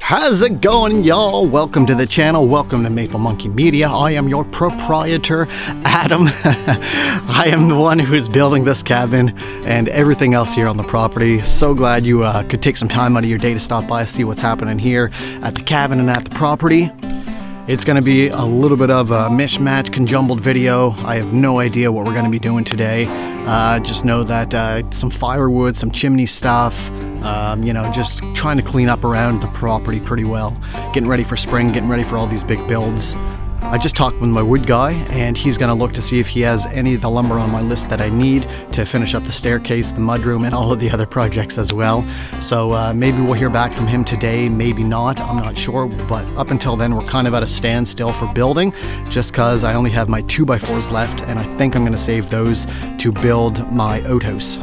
How's it going, y'all? Welcome to the channel. Welcome to Maple Monkey Media. I am your proprietor, Adam. I am the one who is building this cabin and everything else here on the property. So glad you could take some time out of your day to stop by, see what's happening here at the cabin and at the property. It's going to be a little bit of a mishmash, conjumbled video. I have no idea what we're going to be doing today. Just know that some firewood, some chimney stuff, you know, just trying to clean up around the property pretty well. Getting ready for spring, getting ready for all these big builds. I just talked with my wood guy, and he's going to look to see if he has any of the lumber on my list that I need to finish up the staircase, the mudroom, and all of the other projects as well. So maybe we'll hear back from him today, maybe not, I'm not sure. But up until then, we're kind of at a standstill for building, just because I only have my 2x4s left, and I think I'm going to save those to build my outhouse.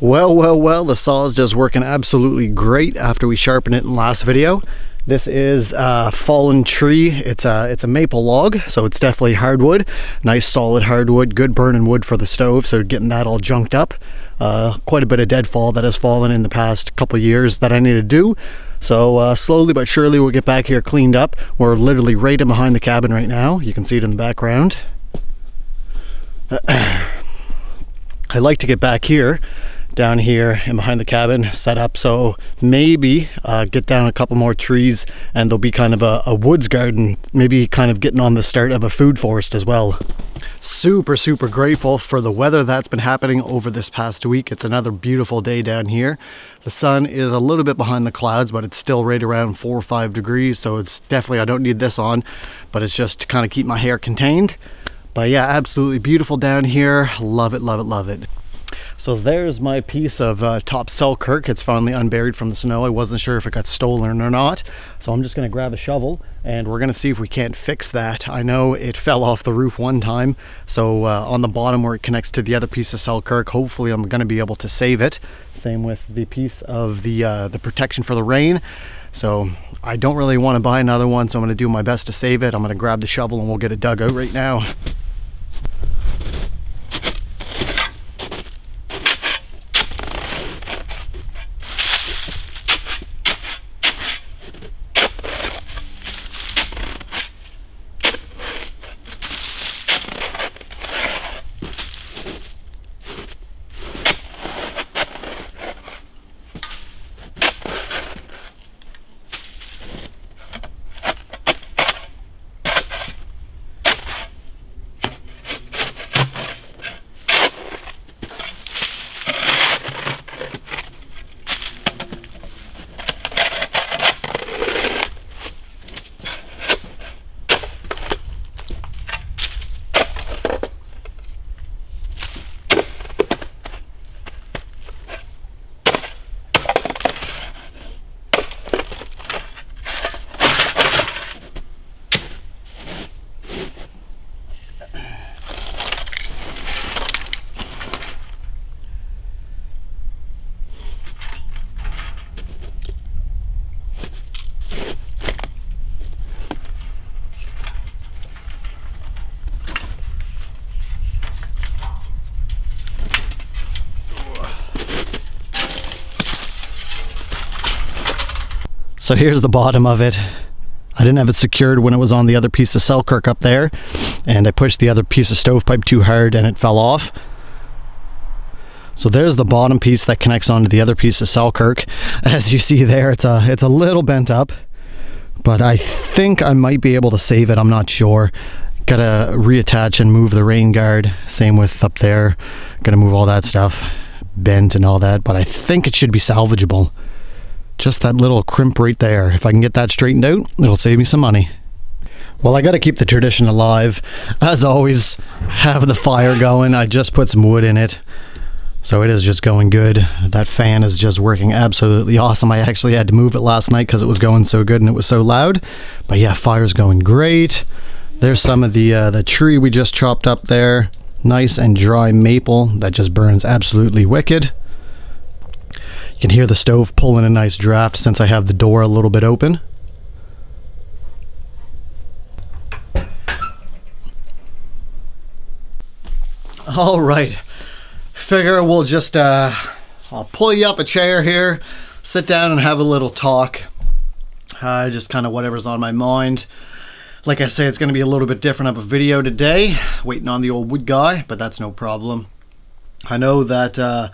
Well, the saw is just working absolutely great after we sharpened it in the last video. This is a fallen tree. It's a maple log, so it's definitely hardwood. Nice solid hardwood, good burning wood for the stove, so getting that all junked up. Quite a bit of deadfall that has fallen in the past couple of years that I need to do. So slowly but surely we'll get back here cleaned up. We're literally right in behind the cabin right now. You can see it in the background. I like to get back here down here and behind the cabin set up, so maybe get down a couple more trees and there'll be kind of a woods garden, maybe kind of getting on the start of a food forest as well. Super grateful for the weather that's been happening over this past week. It's another beautiful day down here. The sun is a little bit behind the clouds, but it's still right around 4 or 5 degrees, so it's definitely, I don't need this on, but it's just to kind of keep my hair contained. But yeah, absolutely beautiful down here. Love it, love it, love it. So there's my piece of top Selkirk. It's finally unburied from the snow. I wasn't sure if it got stolen or not. So I'm just gonna grab a shovel and we're gonna see if we can't fix that. I know it fell off the roof one time. So on the bottom where it connects to the other piece of Selkirk, hopefully I'm gonna be able to save it. Same with the piece of the protection for the rain. So I don't really wanna buy another one, so I'm gonna do my best to save it. I'm gonna grab the shovel and we'll get it dug out right now. So here's the bottom of it. I didn't have it secured when it was on the other piece of Selkirk up there, and I pushed the other piece of stovepipe too hard and it fell off. So there's the bottom piece that connects onto the other piece of Selkirk. As you see there, it's a little bent up, but I think I might be able to save it. I'm not sure. Gotta reattach and move the rain guard. Same with up there. Gotta move all that stuff, bent and all that, but I think it should be salvageable. Just that little crimp right there. If I can get that straightened out, it'll save me some money. Well, I got to keep the tradition alive. As always, have the fire going. I just put some wood in it, so it is just going good. That fan is just working absolutely awesome. I actually had to move it last night because it was going so good and it was so loud. But yeah, fire's going great. There's some of the tree we just chopped up there. Nice and dry maple that just burns absolutely wicked. You can hear the stove pulling a nice draft since I have the door a little bit open. All right, figure we'll just I'll pull you up a chair here, sit down and have a little talk. Just kind of whatever's on my mind. Like I say, it's going to be a little bit different of a video today, waiting on the old wood guy, but that's no problem. I know that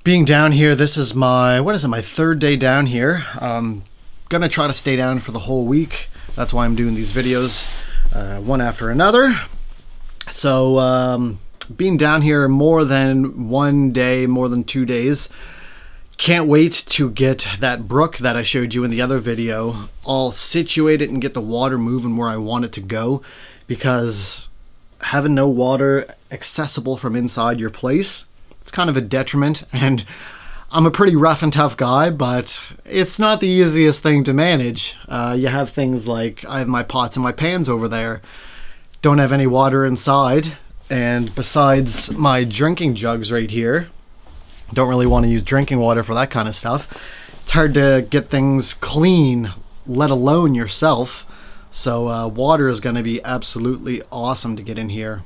being down here, this is my, my 3rd day down here. Gonna try to stay down for the whole week. That's why I'm doing these videos one after another. So being down here more than 1 day, more than 2 days, can't wait to get that brook that I showed you in the other video all situated and get the water moving where I want it to go, because having no water accessible from inside your place, it's kind of a detriment. And I'm a pretty rough and tough guy, but it's not the easiest thing to manage. You have things like, I have my pots and my pans over there, don't have any water inside, and besides my drinking jugs right here, don't really want to use drinking water for that kind of stuff. It's hard to get things clean, let alone yourself. So water is going to be absolutely awesome to get in here.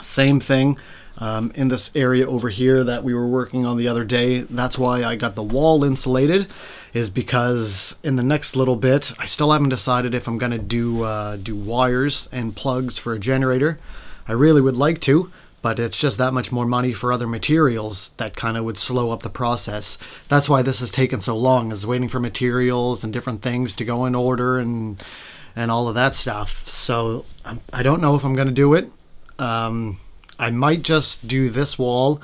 Same thing in this area over here that we were working on the other day. That's why I got the wall insulated, is because in the next little bit, I still haven't decided if I'm going to do wires and plugs for a generator. I really would like to, but it's just that much more money for other materials that kind of would slow up the process. That's why this has taken so long, is waiting for materials and different things to go in order and all of that stuff. So I don't know if I'm going to do it. I might just do this wall,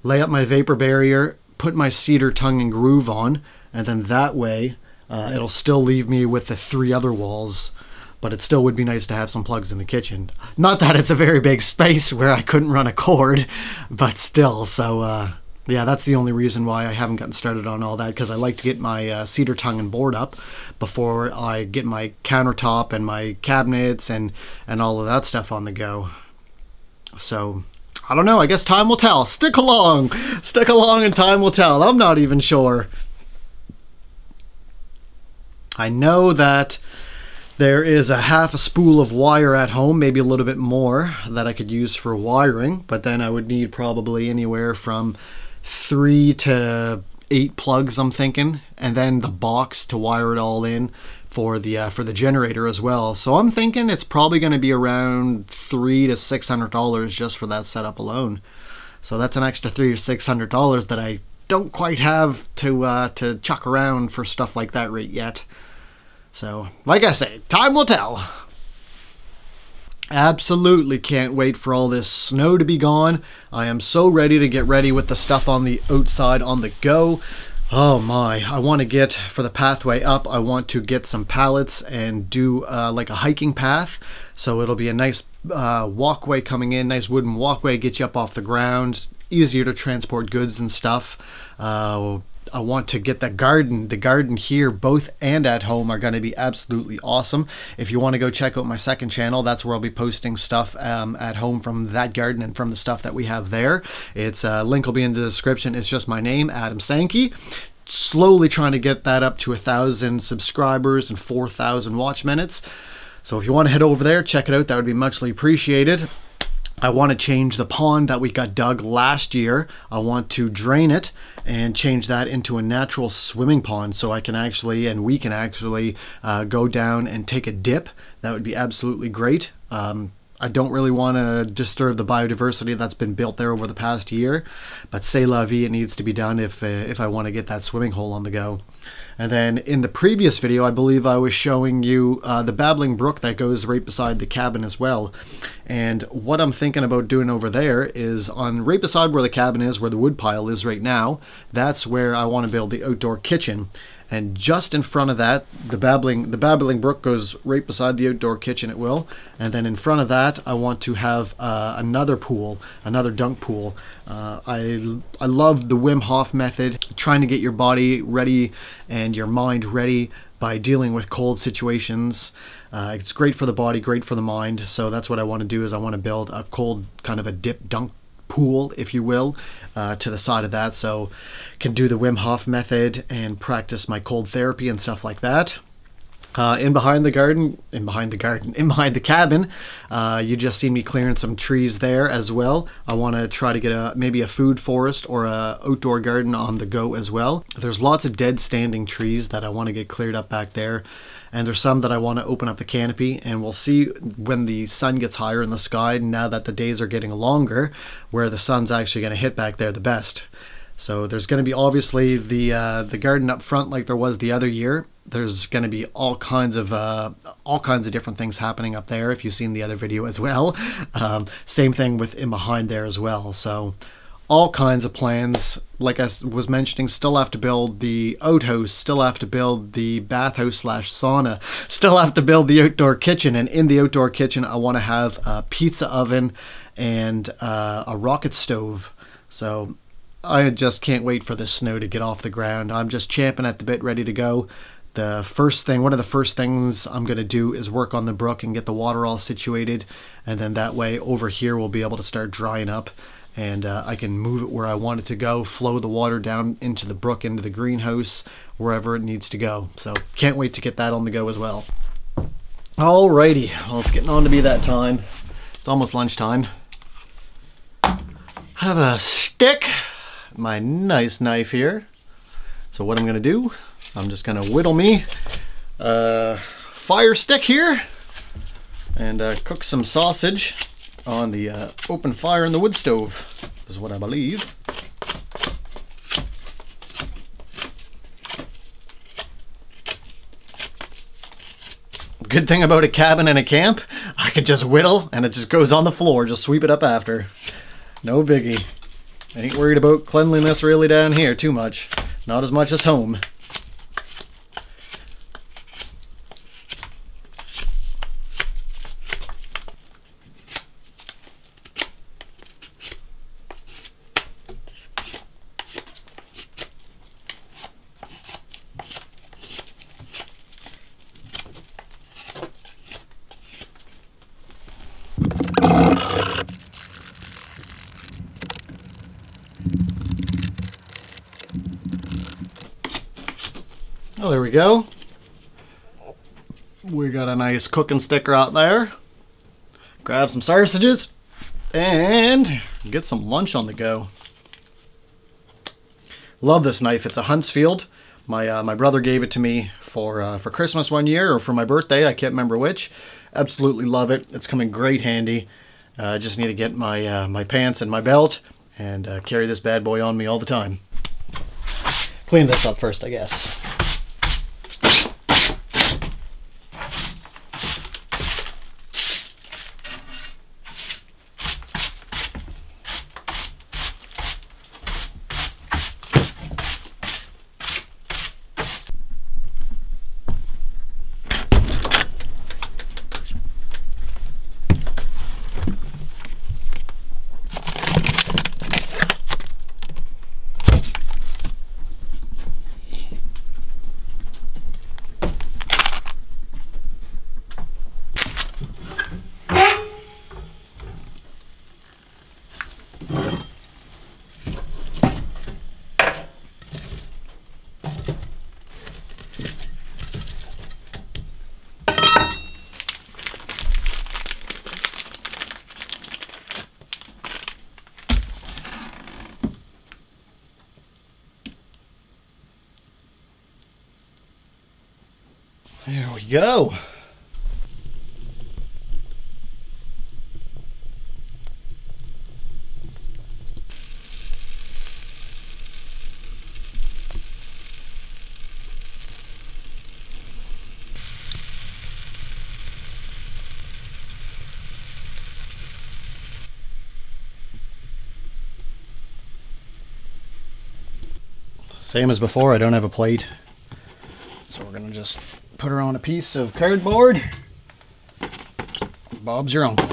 lay up my vapor barrier, put my cedar tongue and groove on, and then that way it'll still leave me with the 3 other walls, but it still would be nice to have some plugs in the kitchen. Not that it's a very big space where I couldn't run a cord, but still. So yeah, that's the only reason why I haven't gotten started on all that, because I like to get my cedar tongue and board up before I get my countertop and my cabinets and all of that stuff on the go. So I don't know, I guess time will tell. Stick along and time will tell. I'm not even sure. I know that there is a half a spool of wire at home, maybe a little bit more, that I could use for wiring, but then I would need probably anywhere from 3 to 8 plugs, I'm thinking, and then the box to wire it all in for the generator as well. So I'm thinking it's probably going to be around $300 to $600 just for that setup alone. So that's an extra $300 to $600 that I don't quite have to chuck around for stuff like that right yet. So like I say, time will tell. Absolutely can't wait for all this snow to be gone. I am so ready to get ready with the stuff on the outside on the go. Oh my, I want to get, for the pathway up, I want to get some pallets and do like a hiking path. So it'll be a nice walkway coming in, nice wooden walkway, get you up off the ground, easier to transport goods and stuff. I want to get the garden here, both and at home, are going to be absolutely awesome. If you want to go check out my second channel, that's where I'll be posting stuff at home from that garden and from the stuff that we have there. It's link will be in the description. It's just my name, Adam Sankey. Slowly trying to get that up to 1,000 subscribers and 4,000 watch minutes. So if you want to head over there, check it out. That would be muchly appreciated. I want to change the pond that we got dug last year. I want to drain it and change that into a natural swimming pond, so I can actually, and we can actually go down and take a dip. That would be absolutely great. I don't really want to disturb the biodiversity that's been built there over the past year, but c'est la vie, it needs to be done if I want to get that swimming hole on the go. And then in the previous video, I believe I was showing you the babbling brook that goes right beside the cabin as well. And what I'm thinking about doing over there is on right beside where the cabin is, where the wood pile is right now, that's where I want to build the outdoor kitchen. And just in front of that, the babbling brook goes right beside the outdoor kitchen, it will. And then in front of that, I want to have another pool, another dunk pool. I love the Wim Hof method, trying to get your body ready and your mind ready by dealing with cold situations. It's great for the body, great for the mind. So that's what I want to do, is I want to build a cold kind of a dip dunk pool, if you will, to the side of that, so can do the Wim Hof method and practice my cold therapy and stuff like that. In behind the cabin, you just see me clearing some trees there as well. I want to try to get maybe a food forest or a outdoor garden on the go as well. There's lots of dead standing trees that I want to get cleared up back there, and there's some that I want to open up the canopy, and we'll see when the sun gets higher in the sky, now that the days are getting longer, where the sun's actually going to hit back there the best. So there's going to be obviously the garden up front like there was the other year. There's going to be all kinds of different things happening up there, if you've seen the other video as well. Same thing with in behind there as well. So all kinds of plans. Like I was mentioning, still have to build the outhouse, still have to build the bathhouse / sauna, still have to build the outdoor kitchen. And in the outdoor kitchen, I want to have a pizza oven and a rocket stove. So I just can't wait for the snow to get off the ground. I'm just champing at the bit, ready to go. One of the first things I'm going to do is work on the brook and get the water all situated, and then that way over here we'll be able to start drying up, and I can move it where I want it to go, flow the water down into the brook, into the greenhouse, wherever it needs to go. So can't wait to get that on the go as well. Alrighty, well, it's getting on to be that time. It's almost lunchtime. Have a stick, my nice knife here. So what I'm going to do, I'm just going to whittle me a fire stick here and cook some sausage. on the open fire in the wood stove, is what I believe. Good thing about a cabin and a camp, I could just whittle and it just goes on the floor. Just sweep it up after. No biggie. I ain't worried about cleanliness really down here too much. Not as much as home. Oh, there we go. We got a nice cooking sticker out there. Grab some sausages and get some lunch on the go. Love this knife. It's a Huntsfield. My brother gave it to me for Christmas one year, or for my birthday. I can't remember which. Absolutely love it. It's coming great handy. I just need to get my my pants and my belt and carry this bad boy on me all the time. Clean this up first, I guess. There we go. Same as before, I don't have a plate, so we're gonna just put her on a piece of cardboard. Bob's your uncle.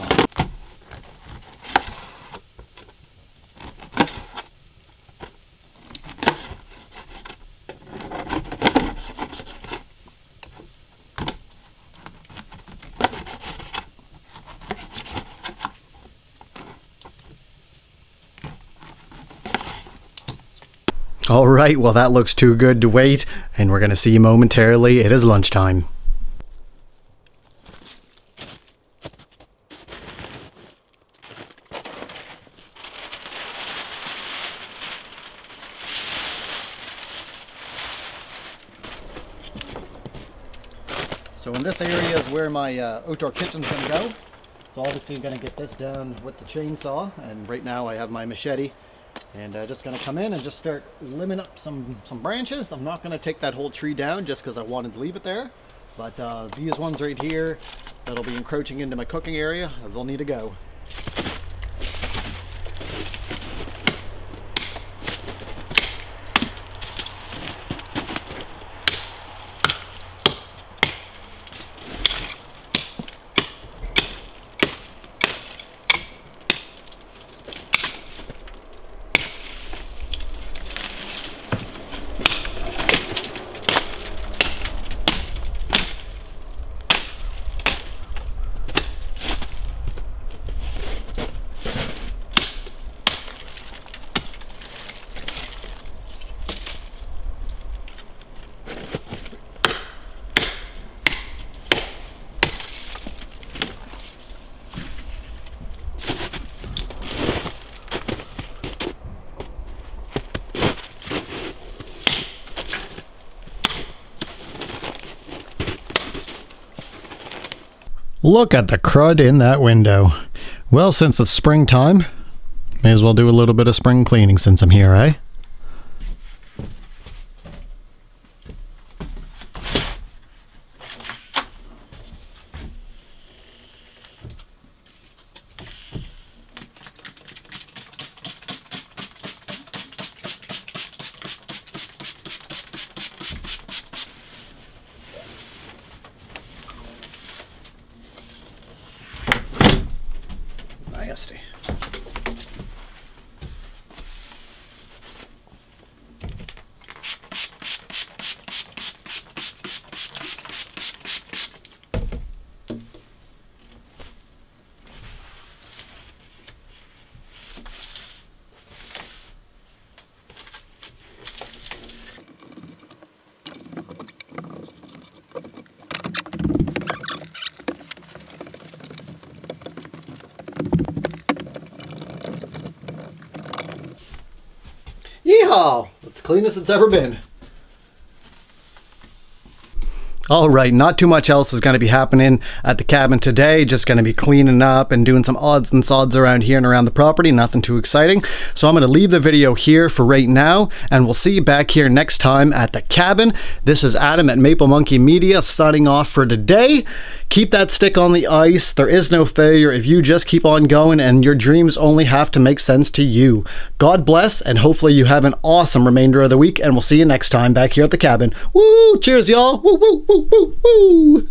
All right, well that looks too good to wait, and we're going to see you momentarily. It is lunchtime. So in this area is where my outdoor kitchen's going to go. So obviously I'm going to get this done with the chainsaw, and right now I have my machete. And just going to come in and just start limbing up some branches. I'm not going to take that whole tree down just because I wanted to leave it there. But these ones right here that'll be encroaching into my cooking area, they'll need to go. Look at the crud in that window. Well, since it's springtime, may as well do a little bit of spring cleaning since I'm here, eh? Nasty. Yeehaw! It's the cleanest it's ever been. Alright, not too much else is going to be happening at the cabin today. Just going to be cleaning up and doing some odds and sods around here and around the property. Nothing too exciting. So I'm going to leave the video here for right now, and we'll see you back here next time at the cabin. This is Adam at Maple Monkey Media signing off for today. Keep that stick on the ice. There is no failure if you just keep on going, and your dreams only have to make sense to you. God bless, and hopefully you have an awesome remainder of the week, and we'll see you next time back here at the cabin. Woo! Cheers, y'all! Woo, woo, woo, woo, woo!